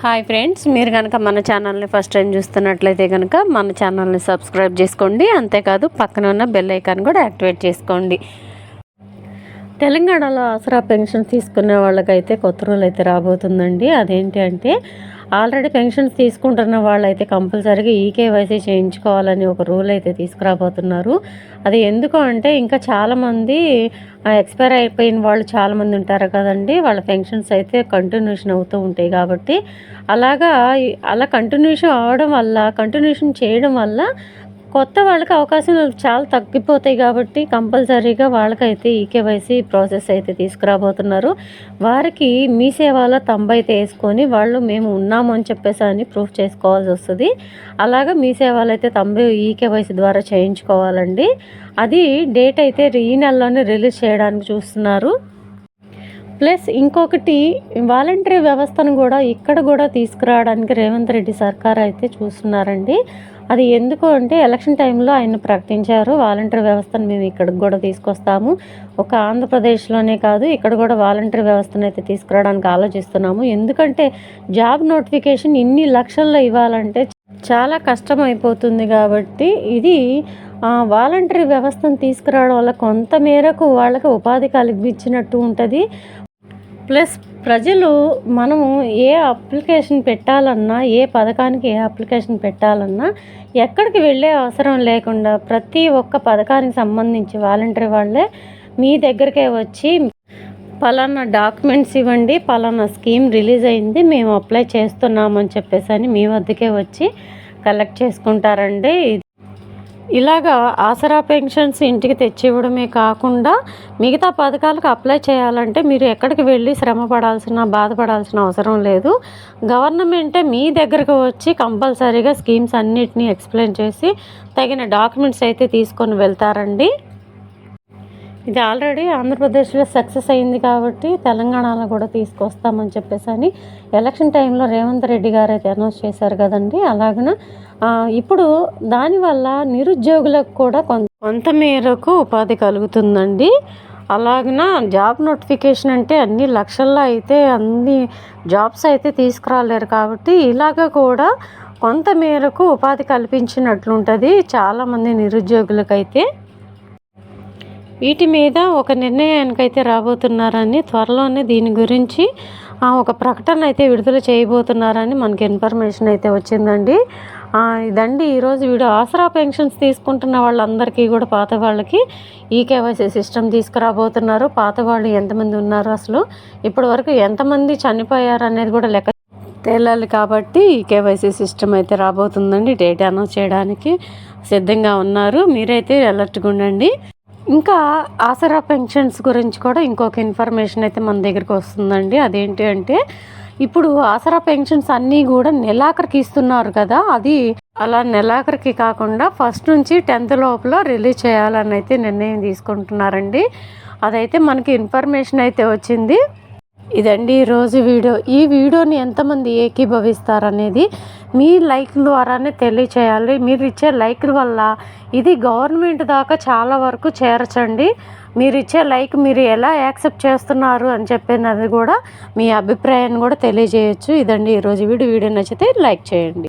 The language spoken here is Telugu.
హాయ్ ఫ్రెండ్స్, మీరు కనుక మన ఛానల్ని ఫస్ట్ టైం చూస్తున్నట్లయితే కనుక మన ఛానల్ని సబ్స్క్రైబ్ చేసుకోండి. అంతేకాదు పక్కన ఉన్న బెల్ ఐకాన్ కూడా యాక్టివేట్ చేసుకోండి. తెలంగాణలో ఆసరా పెన్షన్ తీసుకునే వాళ్ళకైతే కొత్త రూల్ అయితే రాబోతుందండి. అదేంటి అంటే ఆల్రెడీ పెన్షన్స్ తీసుకుంటున్న వాళ్ళైతే కంపల్సరీగా ఈకేవైసీ చేయించుకోవాలని ఒక రూల్ అయితే తీసుకురాబోతున్నారు. అది ఎందుకు అంటే ఇంకా చాలామంది ఎక్స్పైర్ అయిపోయిన వాళ్ళు చాలామంది ఉంటారు కదండి. వాళ్ళ పెన్షన్స్ అయితే కంటిన్యూషన్ అవుతూ ఉంటాయి కాబట్టి అలా కంటిన్యూషన్ చేయడం వల్ల కొత్త వాళ్ళకి అవకాశాలు చాలా తగ్గిపోతాయి కాబట్టి కంపల్సరీగా వాళ్ళకైతే ఈకేవైసీ ప్రాసెస్ అయితే తీసుకురాబోతున్నారు. వారికి మీ సేవలో అయితే వేసుకొని వాళ్ళు మేము ఉన్నాము అని చెప్పేసి అని ప్రూఫ్ చేసుకోవాల్సి వస్తుంది. అలాగా మీ సేవలు అయితే ఈకేవైసీ ద్వారా చేయించుకోవాలండి. అది డేట్ అయితే ఈ నెలలోనే రిలీజ్ చేయడానికి చూస్తున్నారు. ప్లస్ ఇంకొకటి వాలంటరీ వ్యవస్థను కూడా ఇక్కడ కూడా తీసుకురావడానికి రేవంత్ రెడ్డి సర్కార్ అయితే చూస్తున్నారండి. అది ఎందుకు అంటే ఎలక్షన్ టైంలో ఆయన ప్రకటించారు, వాలంటరీ వ్యవస్థను మేము ఇక్కడికి కూడా తీసుకొస్తాము. ఒక ఆంధ్రప్రదేశ్లోనే కాదు, ఇక్కడ కూడా వాలంటరీ వ్యవస్థను అయితే తీసుకురావడానికి ఆలోచిస్తున్నాము. ఎందుకంటే జాబ్ నోటిఫికేషన్ ఇన్ని లక్షల్లో ఇవ్వాలంటే చాలా కష్టం అయిపోతుంది కాబట్టి ఇది వాలంటరీ వ్యవస్థను తీసుకురావడం వల్ల కొంత మేరకు వాళ్ళకి ఉపాధి కల్పించినట్టు ఉంటుంది. ప్లస్ ప్రజలు మనము ఏ అప్లికేషన్ పెట్టాలన్నా, ఏ పథకానికి ఏ అప్లికేషన్ పెట్టాలన్నా ఎక్కడికి వెళ్ళే అవసరం లేకుండా ప్రతి ఒక్క పథకానికి సంబంధించి వాలంటరీ వాళ్ళే మీ దగ్గరికే వచ్చి పలానా డాక్యుమెంట్స్ ఇవ్వండి, పలానా స్కీమ్ రిలీజ్ అయింది, మేము అప్లై చేస్తున్నామని చెప్పేసి అని మీ వద్దకే వచ్చి కలెక్ట్ చేసుకుంటారండి. ఇలాగా ఆసరా పెన్షన్స్ ఇంటికి తెచ్చివ్వడమే కాకుండా మిగతా పథకాలకు అప్లై చేయాలంటే మీరు ఎక్కడికి వెళ్ళి బాధపడాల్సిన అవసరం లేదు. గవర్నమెంటే మీ దగ్గరకు వచ్చి కంపల్సరీగా స్కీమ్స్ అన్నిటినీ ఎక్స్ప్లెయిన్ చేసి తగిన డాక్యుమెంట్స్ అయితే తీసుకొని వెళ్తారండి. ఇది ఆల్రెడీ ఆంధ్రప్రదేశ్లో సక్సెస్ అయింది కాబట్టి తెలంగాణలో కూడా తీసుకొస్తామని చెప్పేసి అని ఎలక్షన్ టైంలో రేవంత్ రెడ్డి గారు అయితే అనౌన్స్ చేశారు కదండి. అలాగన ఇప్పుడు దానివల్ల నిరుద్యోగులకు కూడా కొంత మేరకు ఉపాధి కలుగుతుందండి. అలాగన జాబ్ నోటిఫికేషన్ అంటే అన్ని లక్షల్లో అయితే అన్ని జాబ్స్ అయితే తీసుకురాలేరు కాబట్టి ఇలాగ కూడా కొంత మేరకు ఉపాధి కల్పించినట్లుంటుంది చాలామంది నిరుద్యోగులకైతే. వీటి మీద ఒక నిర్ణయానికైతే రాబోతున్నారని త్వరలోనే దీని గురించి ఒక ప్రకటన అయితే విడుదల చేయబోతున్నారని మనకి ఇన్ఫర్మేషన్ అయితే వచ్చిందండి. ఇదండి ఈరోజు వీడియో. ఆసరా పెన్షన్స్ తీసుకుంటున్న వాళ్ళందరికీ కూడా పాత వాళ్ళకి ఈకేవైసీ సిస్టమ్ తీసుకురాబోతున్నారు. పాత వాళ్ళు ఎంతమంది ఉన్నారు, అసలు ఇప్పటి వరకు ఎంతమంది చనిపోయారు అనేది కూడా లెక్క తేలాలి కాబట్టి ఈకేవైసీ సిస్టమ్ అయితే రాబోతుందండి. డేట్ అనౌన్స్ చేయడానికి సిద్ధంగా ఉన్నారు. మీరైతే అలర్ట్గా ఉండండి. ఇంకా ఆసరా పెన్షన్స్ గురించి కూడా ఇంకొక ఇన్ఫర్మేషన్ అయితే మన దగ్గరికి వస్తుందండి. అదేంటి అంటే ఇప్పుడు ఆసరా పెన్షన్స్ అన్నీ కూడా నెలాఖరికి ఇస్తున్నారు కదా, అది అలా నెలాఖరికి కాకుండా ఫస్ట్ నుంచి 10th లోపల రిలీజ్ చేయాలని అయితే నిర్ణయం తీసుకుంటున్నారండి. అదైతే మనకి ఇన్ఫర్మేషన్ అయితే వచ్చింది. ఇదండి ఈరోజు వీడియో. ఈ వీడియోని ఎంతమంది ఏకీభవిస్తారనేది మీ లైక్ ద్వారానే తెలియచేయాలి. మీరు ఇచ్చే లైక్ వల్ల ఇది గవర్నమెంట్ దాకా చాలా వరకు చేర్చండి. మీరు ఇచ్చే లైక్ మీరు ఎలా యాక్సెప్ట్ చేస్తున్నారు అని చెప్పినది కూడా మీ అభిప్రాయాన్ని కూడా తెలియజేయచ్చు. ఇదండి ఈరోజు వీడియో నచ్చితే లైక్ చేయండి.